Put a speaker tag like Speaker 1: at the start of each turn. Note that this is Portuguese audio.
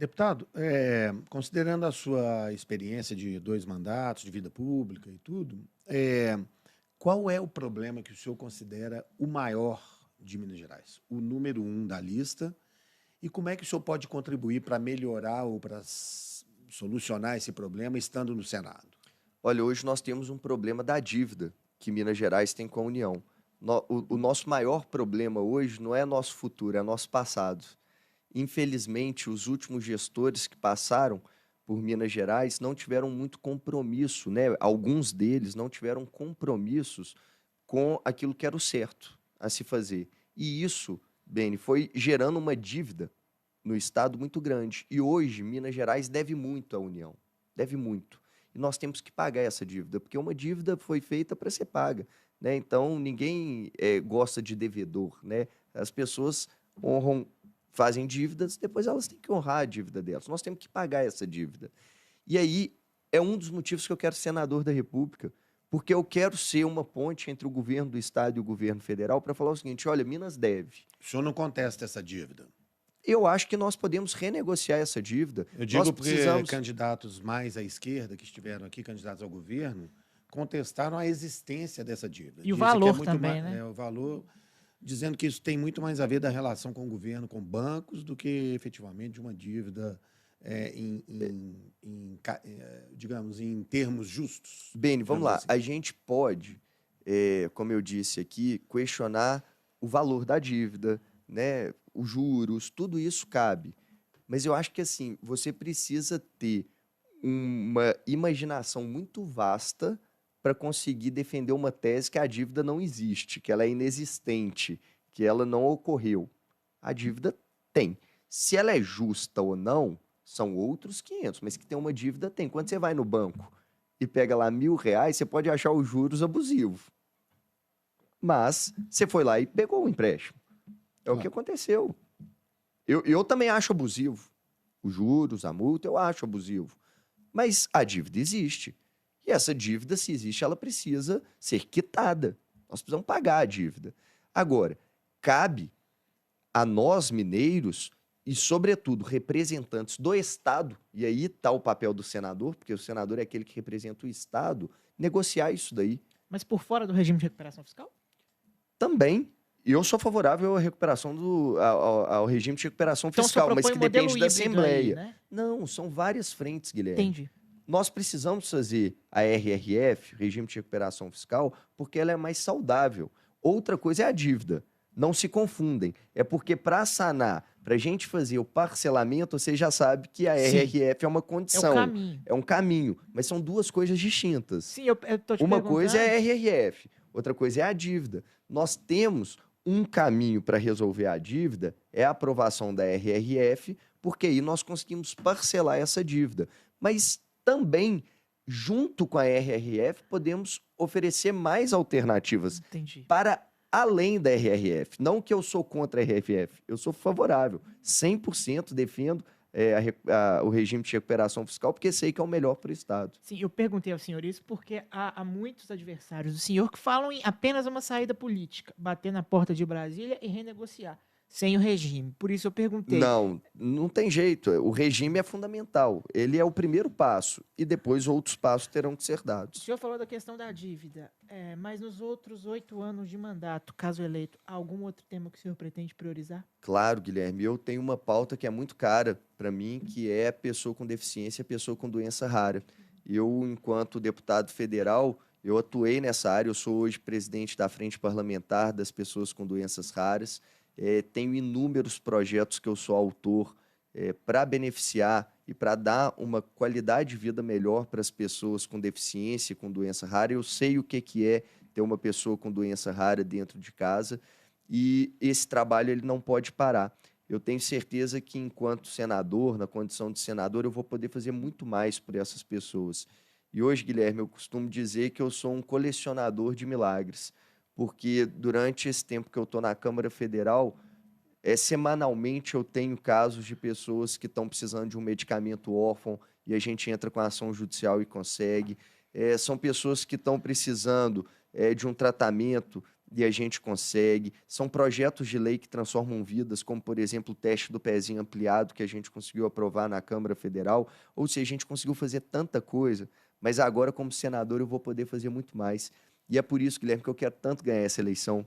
Speaker 1: Deputado, considerando a sua experiência de 2 mandatos, de vida pública e tudo, qual é o problema que o senhor considera o maior de Minas Gerais? O número 1 da lista? E como é que o senhor pode contribuir para melhorar ou para solucionar esse problema estando no Senado?
Speaker 2: Olha, hoje nós temos um problema da dívida que Minas Gerais tem com a União. O nosso maior problema hoje não é nosso futuro, é nosso passado. Infelizmente, os últimos gestores que passaram por Minas Gerais não tiveram muito compromisso, né? Alguns deles não tiveram compromissos com aquilo que era o certo a se fazer. E isso, Beni, foi gerando uma dívida no Estado muito grande. E hoje, Minas Gerais deve muito à União, deve muito. E nós temos que pagar essa dívida, porque uma dívida foi feita para ser paga, né? Então, ninguém gosta de devedor, né? As pessoas honram, fazem dívidas, depois elas têm que honrar a dívida delas. Nós temos que pagar essa dívida. E aí, é um dos motivos que eu quero ser senador da República, porque eu quero ser uma ponte entre o governo do Estado e o governo federal para falar o seguinte: olha, Minas deve.
Speaker 1: O senhor não contesta essa dívida?
Speaker 2: Eu acho que nós podemos renegociar essa dívida.
Speaker 1: Eu
Speaker 2: Nós
Speaker 1: digo porque
Speaker 2: precisamos.
Speaker 1: candidatos mais à esquerda que estiveram aqui, candidatos ao governo, contestaram a existência dessa dívida.
Speaker 3: E o
Speaker 1: Dizem que
Speaker 3: valor
Speaker 1: muito
Speaker 3: também,
Speaker 1: mais,
Speaker 3: né?
Speaker 1: o valor, dizendo que isso tem muito mais a ver da relação com o governo, com bancos, do que efetivamente de uma dívida, digamos, em termos justos.
Speaker 2: Beni, vamos lá.
Speaker 1: Assim.
Speaker 2: A gente pode, como eu disse aqui, questionar o valor da dívida, né? Os juros, tudo isso cabe. Mas eu acho que assim, você precisa ter uma imaginação muito vasta para conseguir defender uma tese que a dívida não existe, que ela é inexistente, que ela não ocorreu. A dívida tem. Se ela é justa ou não, são outros 500, mas que tem uma dívida tem. Quando você vai no banco e pega lá R$ 1.000, você pode achar os juros abusivos. Mas você foi lá e pegou o empréstimo. É o que aconteceu. Eu também acho abusivo. Os juros, a multa, eu acho abusivo. Mas a dívida existe. E essa dívida, se existe, ela precisa ser quitada. Nós precisamos pagar a dívida. Agora, cabe a nós, mineiros, e, sobretudo, representantes do Estado, e aí está o papel do senador, porque o senador é aquele que representa o Estado, negociar isso daí.
Speaker 3: Mas por fora do regime de recuperação fiscal?
Speaker 2: Também. Eu sou favorável à recuperação ao regime de recuperação
Speaker 3: Então,
Speaker 2: fiscal,
Speaker 3: só
Speaker 2: mas
Speaker 3: propõe
Speaker 2: que
Speaker 3: um modelo
Speaker 2: depende da
Speaker 3: híbrido
Speaker 2: Assembleia.
Speaker 3: aí, né?
Speaker 2: Não, são várias frentes, Guilherme.
Speaker 3: Entendi.
Speaker 2: Nós precisamos fazer a RRF, Regime de Recuperação Fiscal, porque ela é mais saudável. Outra coisa é a dívida. Não se confundem. É porque para sanar, para a gente fazer o parcelamento, você já sabe que a RRF é uma condição.
Speaker 3: É o caminho.
Speaker 2: É um caminho. Mas são duas coisas distintas.
Speaker 3: Sim, eu tô te
Speaker 2: Uma coisa é a
Speaker 3: perguntando.
Speaker 2: RRF, outra coisa é a dívida. Nós temos um caminho para resolver a dívida, é a aprovação da RRF, porque aí nós conseguimos parcelar essa dívida. Mas também, junto com a RRF, podemos oferecer mais alternativas
Speaker 3: Entendi.
Speaker 2: para além da RRF. Não que eu sou contra a RRF, eu sou favorável. 100% defendo o regime de recuperação fiscal, porque sei que é o melhor para o Estado.
Speaker 3: Sim, eu perguntei ao senhor isso porque há muitos adversários do senhor que falam em apenas uma saída política, bater na porta de Brasília e renegociar, sem o regime. Por isso eu perguntei.
Speaker 2: Não, não tem jeito. O regime é fundamental. Ele é o primeiro passo e depois outros passos terão que ser
Speaker 3: O
Speaker 2: dados.
Speaker 3: senhor falou da questão da dívida, mas nos outros 8 anos de mandato, caso eleito, há algum outro tema que o senhor pretende priorizar?
Speaker 2: Claro, Guilherme, eu tenho uma pauta que é muito cara para mim, que é pessoa com deficiência, pessoa com doença rara. Eu, enquanto deputado federal, eu atuei nessa área. Eu sou hoje presidente da Frente Parlamentar das Pessoas com Doenças Raras. Tenho inúmeros projetos que eu sou autor para beneficiar e para dar uma qualidade de vida melhor para as pessoas com deficiência, com doença rara. Eu sei o que é ter uma pessoa com doença rara dentro de casa e esse trabalho ele não pode parar. Eu tenho certeza que, enquanto senador, na condição de senador, eu vou poder fazer muito mais por essas pessoas. E hoje, Guilherme, eu costumo dizer que eu sou um colecionador de milagres, porque durante esse tempo que eu estou na Câmara Federal, semanalmente eu tenho casos de pessoas que estão precisando de um medicamento órfão e a gente entra com a ação judicial e consegue. São pessoas que estão precisando de um tratamento e a gente consegue. São projetos de lei que transformam vidas, como, por exemplo, o teste do pezinho ampliado, que a gente conseguiu aprovar na Câmara Federal. Ou seja, a gente conseguiu fazer tanta coisa, mas agora, como senador, eu vou poder fazer muito mais. E é por isso, Guilherme, que eu quero tanto ganhar essa eleição.